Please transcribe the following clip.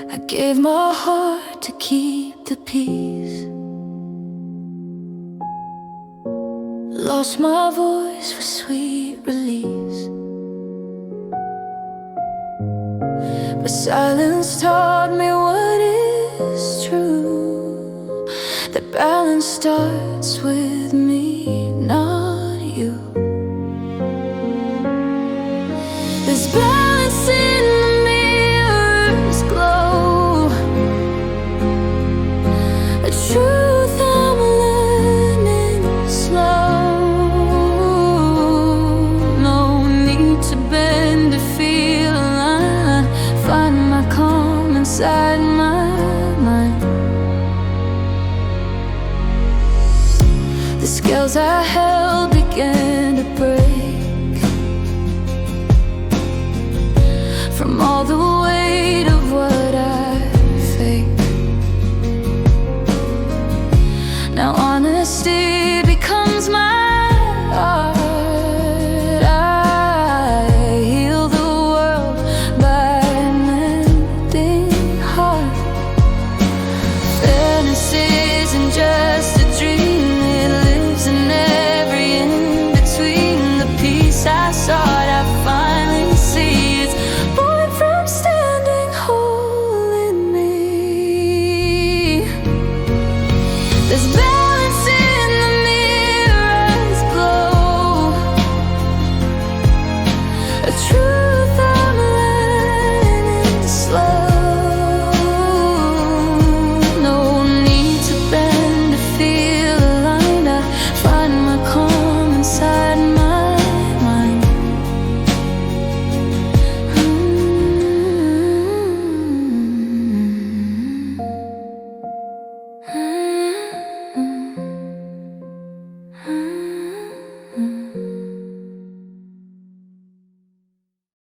I gave my heart to keep the peace, lost my voice for sweet release, but silence taught me what is true, that balance starts with me, not you. There's balance in the mirror's glow, a truth I'm learning slow. No need to bend to feel aligned. Find my calm inside my mind. The scales I held began to break from all the